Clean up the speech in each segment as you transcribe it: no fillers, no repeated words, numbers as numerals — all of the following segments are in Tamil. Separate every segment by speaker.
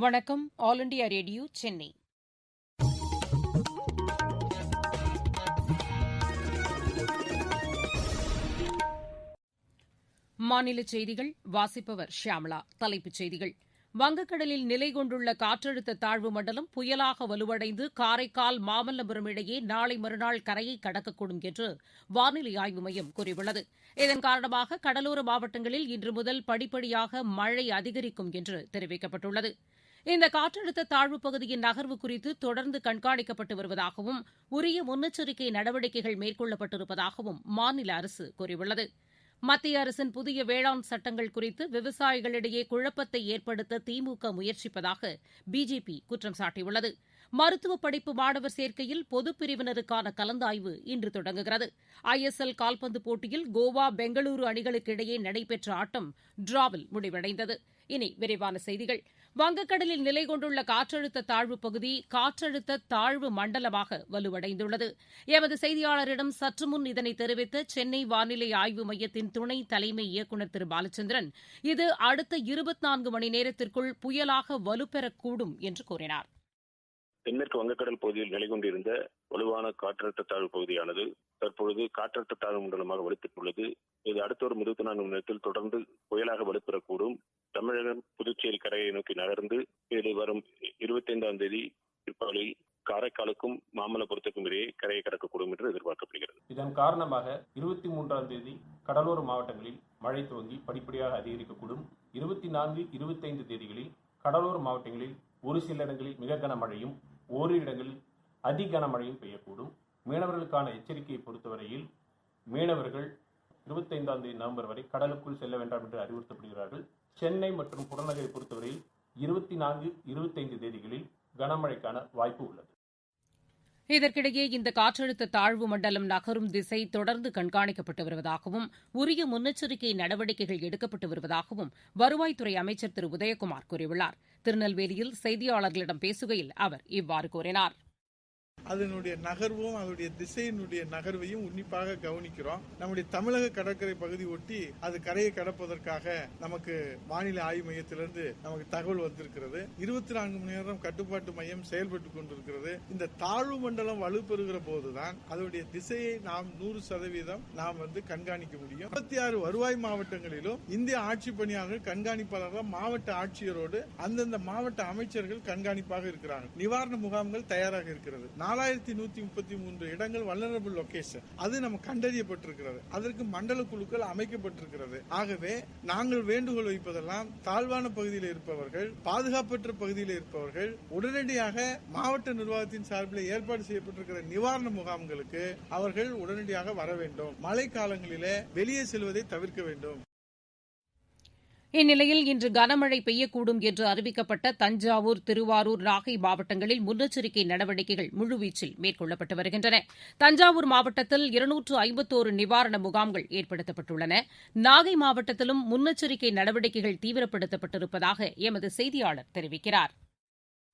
Speaker 1: வணக்கம். All India radio, Chennai. மாநிலச் செய்திகள் வாசிப்பவர் ஷியாமளா. தலைப்புச் செய்திகள்: வங்கக்கடலில் நிலை கொண்டுள்ள காற்றழுத்த தாழ்வு மண்டலம் புயலாக வலுவடைந்து காரைக்கால், மாமல்லபுரம் இடையே நாளை மறுநாள் கரையை கடக்கக்கூடும் என்று வானிலை ஆய்வு மையம் கூறியுள்ளது. இதன் காரணமாக கடலோர மாவட்டங்களில் இன்று முதல் படிப்படியாக மழை அதிகரிக்கும் என்று தெரிவிக்கப்பட்டுள்ளது. இந்த காற்றழுத்த தாழ்வுப் பகுதியின் நகர்வு குறித்து தொடர்ந்து கண்காணிக்கப்பட்டு வருவதாகவும் உரிய முன்னெச்சரிக்கை நடவடிக்கைகள் மேற்கொள்ளப்பட்டிருப்பதாகவும் மாநில அரசு கூறியுள்ளது. மத்திய அரசின் புதிய வேளாண் சட்டங்கள் குறித்து விவசாயிகளிடையே குழப்பத்தை ஏற்படுத்த திமுக முயற்சிப்பதாக பிஜேபி குற்றம் சாட்டியுள்ளது. மருத்துவப் படிப்பு மாணவர் சேர்க்கையில் பொதுப் பிரிவினருக்கான கலந்தாய்வு இன்று தொடங்குகிறது. ISL கால்பந்து போட்டியில் கோவா, பெங்களூரு அணிகளுக்கு இடையே நடைபெற்ற ஆட்டம் டிராவில் முடிவடைந்தது. இனி விரிவான செய்திகள். வங்கக்கடலில் நிலை கொண்டுள்ள காற்றழுத்த தாழ்வுப் பகுதி காற்றழுத்த தாழ்வு மண்டலமாக வலுவடைந்துள்ளது. எமது செய்தியாளரிடம் சற்றுமுன் இதனை தெரிவித்த சென்னை வானிலை ஆய்வு மையத்தின் துணை தலைமை இயக்குநர் திரு பாலச்சந்திரன், இது அடுத்த 24 மணி நேரத்திற்குள் புயலாக வலுப்பெறக்கூடும் என்று கூறினார்.
Speaker 2: தென்மேற்கு வங்கக்கடல் பகுதியில் நிலை கொண்டிருந்த வலுவான காற்றழுத்த தாழ்வு பகுதியானது தற்பொழுது காற்றழுத்த தாழ்வு மண்டலமாக வலுப்பெற்றுள்ளது. இது அடுத்த ஒரு 24 மணி நேரத்தில் தொடர்ந்து புயலாக வலுப்பெறக்கூடும். தமிழகம், புதுச்சேரி கரையை நோக்கி நகர்ந்து இது வரும் 25ஆம் தேதி பிற்பகலில் காரைக்காலுக்கும் மாமல்லபுரத்துக்கும் இடையே கரையை கடக்கக்கூடும் என்று எதிர்பார்க்கப்படுகிறது.
Speaker 3: இதன் காரணமாக 23ஆம் தேதி கடலோர மாவட்டங்களில் மழை துவங்கி படிப்படியாக அதிகரிக்கக்கூடும். 24, 25 தேதிகளில் கடலோர மாவட்டங்களில் ஒரு சில இடங்களில் மிக கனமழையும், ஓரிரு இடங்களில் அதி கனமழையும் பெய்யக்கூடும். மீனவர்களுக்கான எச்சரிக்கையை பொறுத்தவரையில் மீனவர்கள் 25ஆம் தேதி நவம்பர் வரை கடலுக்குள் செல்ல வேண்டாம் என்று அறிவுறுத்தப்படுகிறார்கள். சென்னை மற்றும் புறநகரை பொறுத்தவரையில் 24, 25 தேதிகளில் கனமழைக்கான வாய்ப்பு உள்ளது.
Speaker 1: இதற்கிடையே இந்த காற்றழுத்த தாழ்வு மண்டலம் நகரும் திசை தொடர்ந்து கண்காணிக்கப்பட்டு வருவதாகவும் உரிய முன்னெச்சரிக்கை நடவடிக்கைகள் எடுக்கப்பட்டு வருவதாகவும் வருவாய்த்துறை அமைச்சர் திரு உதயகுமார் கூறியுள்ளார். திருநெல்வேலியில் செய்தியாளர்களிடம் பேசுகையில் அவர் இவ்வாறு கூறினார்.
Speaker 4: அதனுடைய நகர்வும் அதனுடைய திசையினுடைய நகர்வையும் உன்னிப்பாக கவனிக்கிறோம். நம்முடைய தமிழக கடற்கரை பகுதி ஒட்டி அது கரையை கடப்பதற்காக நமக்கு வானிலை ஆய்வு மையத்திலிருந்து நமக்கு தகவல் வந்திருக்கிறது. 24 மணி நேரம் கட்டுப்பாட்டு மையம் செயல்பட்டுக் கொண்டிருக்கிறது. இந்த தாழ்வு மண்டலம் வலுப்பெறுகிற போதுதான் அதனுடைய திசையை நாம் 100% நாம் கண்காணிக்க முடியும். 26 வருவாய் மாவட்டங்களிலும் இந்திய ஆட்சி பணியாளர்கள் கண்காணிப்பாளர்கள் மாவட்ட ஆட்சியரோடு அந்தந்த மாவட்ட அமைச்சர்கள் கண்காணிப்பாக இருக்கிறார்கள். நிவாரண முகாம்கள் தயாராக இருக்கிறது. 4133 இடங்கள் வல்னரபிள் லொகேஷன் அது நம்ம கண்டறியப்பட்டிருக்கிறது. அதற்கு மண்டல குழுக்கள் அமைக்கப்பட்டிருக்கிறது. ஆகவே நாங்கள் வேண்டுகோள் வைப்பதெல்லாம் தாழ்வான பகுதியில் இருப்பவர்கள், பாதுகாப்பற்ற பகுதியில் இருப்பவர்கள் உடனடியாக மாவட்ட நிர்வாகத்தின் சார்பில் ஏற்பாடு செய்யப்பட்டிருக்கிற நிவாரண முகாம்களுக்கு அவர்கள் உடனடியாக வர வேண்டும். மழை காலங்களிலே வெளியே செல்வதை தவிர்க்க வேண்டும்.
Speaker 1: இந்நிலையில் இன்று கனமழை பெய்யக்கூடும் என்று அறிவிக்கப்பட்ட தஞ்சாவூர், திருவாரூர், நாகை மாவட்டங்களில் முன்னெச்சரிக்கை நடவடிக்கைகள் முழுவீச்சில் மேற்கொள்ளப்பட்டு வருகின்றன. தஞ்சாவூர் மாவட்டத்தில் 251 நிவாரண முகாம்கள் ஏற்படுத்தப்பட்டுள்ளன. நாகை மாவட்டத்திலும் முன்னெச்சரிக்கை நடவடிக்கைகள் தீவிரப்படுத்தப்பட்டிருப்பதாக எமது செய்தியாளர் தெரிவிக்கிறார்.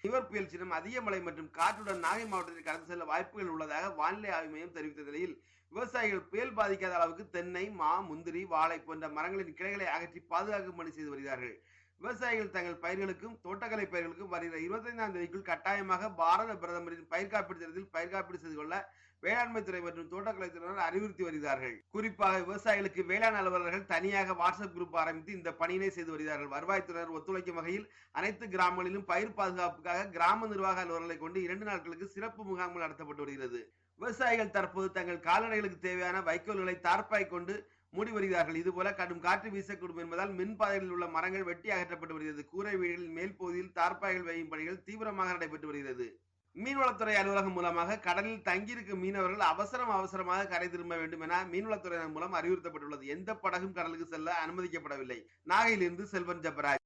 Speaker 5: நிவர் புயல் சின்னம் அதிக மழை மற்றும் காற்றுடன் நாகை மாவட்டத்தில் கடந்து செல்ல வாய்ப்புகள் உள்ளதாக வானிலை ஆய்வு மையம் தெரிவித்த நிலையில் விவசாயிகள் புயல் பாதிக்காத அளவுக்கு தென்னை, மா, முந்திரி, வாழை போன்ற மரங்களின் கிளைகளை அகற்றி பாதுகாக்கும் பணி செய்து வருகிறார்கள். விவசாயிகள் தங்கள் பயிர்களுக்கும் தோட்டக்கலை பயிர்களுக்கும் வருகிற 25ஆம் தேதிக்குள் கட்டாயமாக பாரத பிரதமரின் பயிர் காப்பீடு திட்டத்தில் பயிர் காப்பீடு செய்து கொள்ள வேளாண்மை துறை மற்றும் தோட்டக்கலைத்துறையினர் அறிவுறுத்தி வருகிறார்கள். குறிப்பாக விவசாயிகளுக்கு வேளாண் அலுவலர்கள் தனியாக வாட்ஸ்அப் குரூப் ஆரம்பித்து இந்த பணியினை செய்து வருகிறார்கள். வருவாய்த்துறையினர் ஒத்துழைக்கும் வகையில் அனைத்து கிராமங்களிலும் பயிர் பாதுகாப்புக்காக கிராம நிர்வாக அலுவலர்களை கொண்டு 2 நாட்களுக்கு சிறப்பு முகாம்கள் நடத்தப்பட்டு வருகிறது. விவசாயிகள் தற்போது தங்கள் கால்நடைகளுக்கு தேவையான வைக்கோல்களை தார்ப்பாய் கொண்டு மூடி வருகிறார்கள். இதுபோல கடும் காற்று வீசக்கூடும் என்பதால் மின்பாதைகளில் உள்ள மரங்கள் வெட்டி அகற்றப்பட்டு வருகிறது. கூரை வீடுகளின் மேல் பகுதியில் தார்ப்பாய்கள் வையும் பணிகள் தீவிரமாக நடைபெற்று வருகிறது. மீன்வளத்துறை அலுவலகம் மூலமாக கடலில் தங்கியிருக்கும் மீனவர்கள் அவசரமாக கரை திரும்ப வேண்டும் என மீன்வளத்துறையினர் மூலம் அறிவுறுத்தப்பட்டுள்ளது. எந்த படகும் கடலுக்கு செல்ல அனுமதிக்கப்படவில்லை. நாகையிலிருந்து செல்வன் ஜபராஜ்.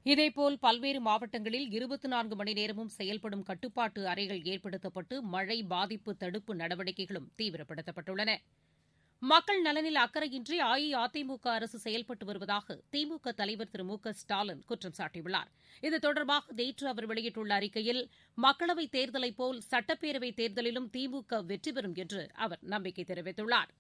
Speaker 1: இதேபோல் பல்வேறு மாவட்டங்களில் 24 மணி நேரமும் செயல்படும் கட்டுப்பாட்டு அறைகள் ஏற்படுத்தப்பட்டு மழை பாதிப்பு தடுப்பு நடவடிக்கைகளும் தீவிரப்படுத்தப்பட்டுள்ளன. மக்கள் நலனில் அக்கறையின்றி அஇஅதிமுக அரசு செயல்பட்டு வருவதாக திமுக தலைவர் திரு மு க ஸ்டாலின் குற்றம் சாட்டியுள்ளார். இது தொடர்பாக நேற்று அவர் வெளியிட்டுள்ள அறிக்கையில் மக்களவைத் தேர்தலைப் போல் சட்டப்பேரவைத் தேர்தலிலும் திமுக வெற்றி பெறும் என்று அவர் நம்பிக்கை தெரிவித்துள்ளார்.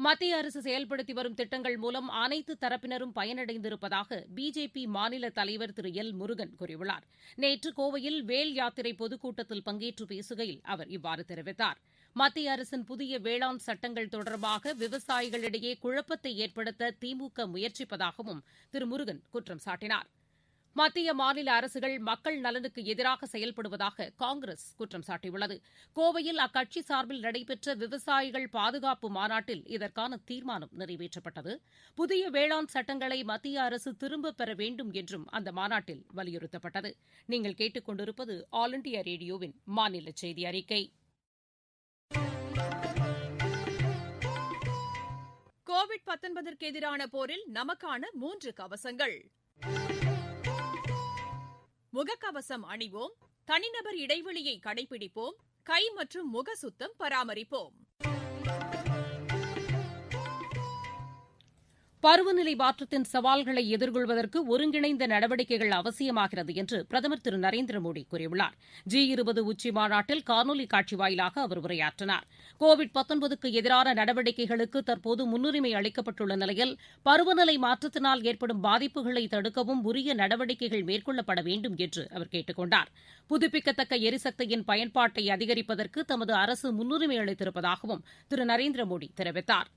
Speaker 1: மத்திய அரசு செயல்படுத்தி வரும் திட்டங்கள் மூலம் அனைத்து தரப்பினரும் பயனடைந்திருப்பதாக பிஜேபி மாநில தலைவர் திரு எல் முருகன் கூறியுள்ளார். நேற்று கோவையில் வேல் யாத்திரை பொதுக்கூட்டத்தில் பங்கேற்று பேசுகையில் அவர் இவ்வாறு தெரிவித்தார். மத்திய அரசின் புதிய வேளாண் சட்டங்கள் தொடர்பாக விவசாயிகளிடையே குழப்பத்தை ஏற்படுத்த திமுக முயற்சிப்பதாகவும் திரு முருகன் குற்றம் சாட்டினார். மத்திய மாநில அரசுகள் மக்கள் நலனுக்கு எதிராக செயல்படுவதாக காங்கிரஸ் குற்றம் சாட்டியுள்ளது. கோவையில் அக்கட்சி சார்பில் நடைபெற்ற விவசாயிகள் பாதுகாப்பு மாநாட்டில் இதற்கான தீர்மானம் நிறைவேற்றப்பட்டது. புதிய வேளாண் சட்டங்களை மத்திய அரசு திரும்பப் பெற வேண்டும் என்றும் அந்த மாநாட்டில் வலியுறுத்தப்பட்டது. நீங்கள் கேட்டுக் கொண்டிருப்பது ஆல் இண்டியா ரேடியோவின் மாநில செய்தி அறிக்கை.
Speaker 6: கோவிட்-19 எதிரான போரில் நமக்கான 3 கவசங்கள். முகக்கவசம் அணிவோம், தனிநபர் இடைவெளியை கடைபிடிப்போம், கை மற்றும் முக சுத்தம் பராமரிப்போம்.
Speaker 1: பருவநிலை மாற்றத்தின் சவால்களை எதிர்கொள்வதற்கு ஒருங்கிணைந்த நடவடிக்கைகள் அவசியமாகிறது என்று பிரதமர் திரு நரேந்திர மோடி கூறியுள்ளார். G20 உச்சிமாநாட்டில் காணொலி காட்சி வாயிலாக அவர் உரையாற்றினார். கோவிட்-19க்கு எதிரான நடவடிக்கைகளுக்கு தற்போது முன்னுரிமை அளிக்கப்பட்டுள்ள நிலையில் பருவநிலை மாற்றத்தினால் ஏற்படும் பாதிப்புகளை தடுக்கவும் உரிய நடவடிக்கைகள் மேற்கொள்ளப்பட வேண்டும் என்று அவர் கேட்டுக் கொண்டார். புதுப்பிக்கத்தக்க எரிசக்தியின் பயன்பாட்டை அதிகரிப்பதற்கு தமது அரசு முன்னுரிமை அளித்திருப்பதாகவும் திரு நரேந்திர மோடி தெரிவித்தார்.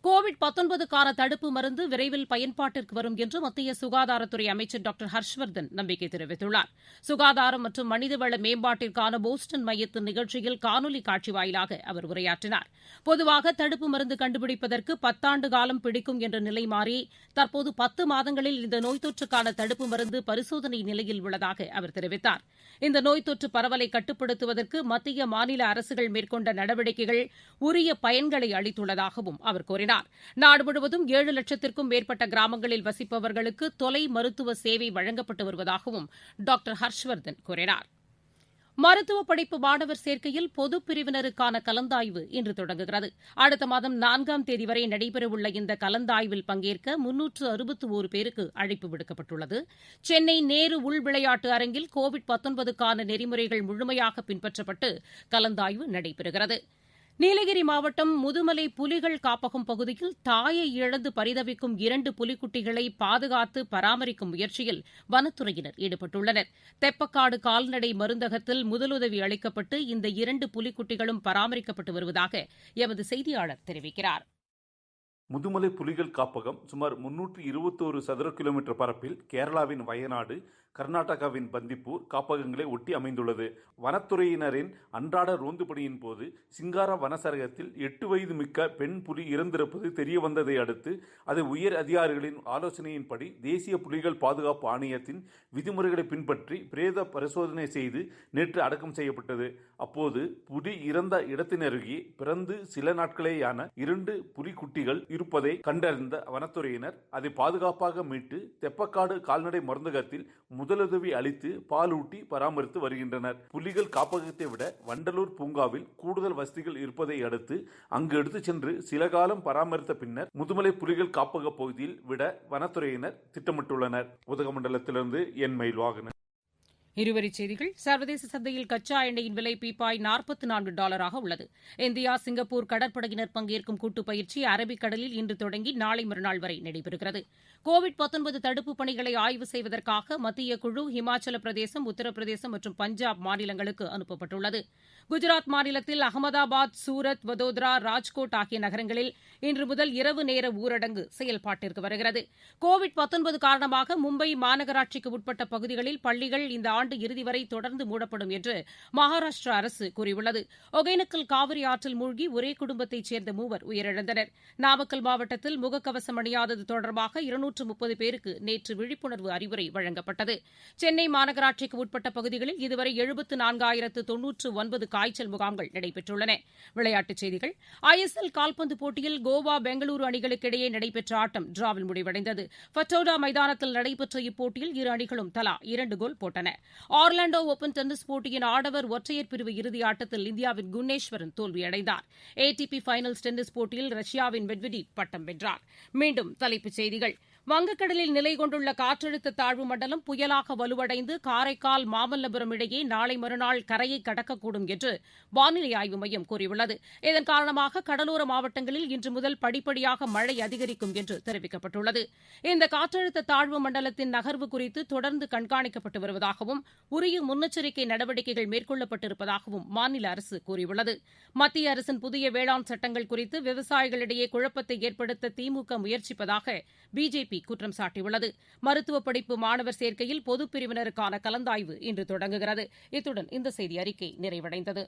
Speaker 1: கோவிட்-19க்கான தடுப்பு மருந்து விரைவில் பயன்பாட்டிற்கு வரும் என்று மத்திய சுகாதாரத்துறை அமைச்சர் டாக்டர் ஹர்ஷ்வர்தன் நம்பிக்கை தெரிவித்துள்ளார். சுகாதாரம் மற்றும் மனிதவள மேம்பாட்டிற்கான போஸ்டன் மையத்தின் நிகழ்ச்சியில் காணொலி காட்சி வாயிலாக அவர் உரையாற்றினார். பொதுவாக தடுப்பு மருந்து கண்டுபிடிப்பதற்கு 10 ஆண்டு காலம் பிடிக்கும் என்ற நிலை மாறி தற்போது 10 மாதங்களில் இந்த நோய் தொற்றுக்கான தடுப்பு மருந்து பரிசோதனை நிலையில் உள்ளதாக அவர் தெரிவித்தார். இந்த நோய் தொற்று பரவலை கட்டுப்படுத்துவதற்கு மத்திய மாநில அரசுகள் மேற்கொண்ட நடவடிக்கைகள் உரிய பயன்களை அளித்துள்ளதாகவும் அவர் கூறினார். நாடு முழுவதும் 7 லட்சத்திற்கும் மேற்பட்ட கிராமங்களில் வசிப்பவர்களுக்கு தொலை மருத்துவ சேவை வழங்கப்பட்டு வருவதாகவும் டாக்டர் ஹர்ஷ்வர்தன் கூறினார். மருத்துவ படிப்பு மாணவர் சேர்க்கையில் பொதுப் பிரிவினருக்கான கலந்தாய்வு இன்று தொடங்குகிறது. அடுத்த மாதம் 4ஆம் தேதி வரை நடைபெறவுள்ள இந்த கலந்தாய்வில் பங்கேற்க 361 பேருக்கு அழைப்பு விடுக்கப்பட்டுள்ளது. சென்னை நேரு உள் விளையாட்டு அரங்கில் கோவிட்-19க்கான நெறிமுறைகள் முழுமையாக பின்பற்றப்பட்டு கலந்தாய்வு நடைபெறுகிறது. நீலகிரி மாவட்டம் முதுமலை புலிகள் காப்பகம் பகுதியில் தாயை இழந்து பரிதவிக்கும் 2 புலிக்குட்டிகளை பாதுகாத்து பராமரிக்கும் முயற்சியில் வனத்துறையினர் ஈடுபட்டுள்ளனர். தெப்பக்காடு கால்நடை மருந்தகத்தில் முதலுதவி அளிக்கப்பட்டு இந்த 2 புலிக்குட்டிகளும் பராமரிக்கப்பட்டு வருவதாக எமது செய்தியாளர் தெரிவிக்கிறார்.
Speaker 7: முதுமலை புலிகள் காப்பகம் சுமார் 321 சதுர கிலோமீட்டர் பரப்பில் கேரளாவின் வயநாடு, கர்நாடகாவின் பந்திப்பூர் காப்பகங்களை ஒட்டி அமைந்துள்ளது. வனத்துறையினரின் அன்றாட ரோந்து பணியின் போது சிங்காரா வனசரகத்தில் 8 வயது மிக்க பெண் புலி இறந்திருப்பது தெரியவந்ததை அடுத்து அது உயர் அதிகாரிகளின் ஆலோசனையின்படி தேசிய புலிகள் பாதுகாப்பு ஆணையத்தின் விதிமுறைகளை பின்பற்றி பிரேத பரிசோதனை செய்து நேற்று அடக்கம் செய்யப்பட்டது. அப்போது புலி இறந்த இடத்தினருகே பிறந்து சில நாட்களேயான 2 புலிக்குட்டிகள் இருப்பதை கண்டறிந்த வனத்துறையினர் அதை பாதுகாப்பாக மீட்டு தெப்பக்காடு கால்நடை மருந்தகத்தில் முதலுதவி அளித்து பாலூட்டி பராமரித்து வருகின்றனர். புலிகள் காப்பகத்தை விட வண்டலூர் பூங்காவில் கூடுதல் வசதிகள் இருப்பதை அடுத்து அங்கு எடுத்துச் சென்று சில காலம் பராமரித்த பின்னர் முதுமலை புலிகள் காப்பக பகுதியில் விட வனத்துறையினர் திட்டமிட்டுள்ளனர். உதகமண்டலத்திலிருந்து என் மயில்வாகனன்.
Speaker 1: இருவரிச் செய்திகள். சர்வதேச சந்தையில் கச்சா எண்ணெயின் விலை பீப்பாய் $44 உள்ளது. இந்தியா, சிங்கப்பூர் கடற்படையினர் பங்கேற்கும் கூட்டுப் பயிற்சி அரபிக்கடலில் இன்று தொடங்கி நாளை மறுநாள் வரை நடைபெறுகிறது. கோவிட்-19 தடுப்புப் பணிகளை ஆய்வு செய்வதற்காக மத்திய குழு இமாச்சல பிரதேசம், உத்தரப்பிரதேசம் மற்றும் பஞ்சாப் மாநிலங்களுக்கு அனுப்பப்பட்டுள்ளது. குஜராத் மாநிலத்தில் அகமதாபாத், சூரத், வதோதரா, ராஜ்கோட் ஆகிய நகரங்களில் இன்று முதல் இரவு நேர ஊரடங்கு செயல்பாட்டிற்கு வருகிறது. கோவிட்-19 காரணமாக மும்பை மாநகராட்சிக்கு உட்பட்ட பகுதிகளில் பள்ளிகள் இந்த ஆண்டு இறுதி வரை தொடர்ந்து மூடப்படும் என்று மகாராஷ்டிரா அரசு கூறியுள்ளது. ஒகேனக்கல் காவிரி ஆற்றில் மூழ்கி ஒரே குடும்பத்தைச் சேர்ந்த 3 உயிரிழந்தனர். நாமக்கல் மாவட்டத்தில் முகக்கவசம் அணியாதது தொடர்பாக 230 பேருக்கு நேற்று விழிப்புணர்வு அறிவுரை வழங்கப்பட்டது. சென்னை மாநகராட்சிக்கு உட்பட்ட பகுதிகளில் இதுவரை 74,099 காய்ச்சல் முகாம்கள் நடைபெற்றுள்ளன. விளையாட்டுச் செய்திகள். ISL கால்பந்து போட்டியில் கோவா, பெங்களூரு அணிகளுக்கு இடையே நடைபெற்ற ஆட்டம் டிராவில் முடிவடைந்தது. ஃபட்டோடா மைதானத்தில் நடைபெற்ற இப்போட்டியில் இரு அணிகளும் தலா 2 கோல் போட்டன. ஆர்லாண்டோ ஓபன் டென்னிஸ் போட்டியின் ஆடவர் ஒற்றையர் பிரிவு இறுதி ஆட்டத்தில் இந்தியாவின் குன்னேஸ்வரன் தோல்வியடைந்தார். ATP ஃபைனல்ஸ் டென்னிஸ் போட்டியில் ரஷ்யாவின் மெட்வெடேவ் பட்டம் வென்றார். மீண்டும் தலைப்புச் செய்திகள். வங்கக்கடலில் நிலை கொண்டுள்ள காற்றழுத்த தாழ்வு மண்டலம் புயலாக வலுவடைந்து காரைக்கால் மாமல்லபுரம் இடையே நாளை மறுநாள் கரையை கடக்கக்கூடும் என்று வானிலை ஆய்வு மையம் கூறியுள்ளது. இதன் காரணமாக கடலோர மாவட்டங்களில் இன்று முதல் படிப்படியாக மழை அதிகரிக்கும் என்று தெரிவிக்கப்பட்டுள்ளது. இந்த காற்றழுத்த தாழ்வு மண்டலத்தின் நகர்வு குறித்து தொடர்ந்து கண்காணிக்கப்பட்டு வருவதாகவும் உரிய முன்னெச்சரிக்கை நடவடிக்கைகள் மேற்கொள்ளப்பட்டிருப்பதாகவும் மாநில அரசு கூறியுள்ளது. மத்திய அரசின் புதிய வேளாண் சட்டங்கள் குறித்து விவசாயிகளிடையே குழப்பத்தை ஏற்படுத்த திமுக முயற்சிப்பதாக பிஜேபி குற்றம் சாட்டியுள்ளது. மருத்துவ படிப்பு மாணவர் சேர்க்கையில் பொதுப் பிரிவினருக்கான கலந்தாய்வு இன்று தொடங்குகிறது. இத்துடன் இந்த செய்தி அறிக்கை நிறைவடைந்தது.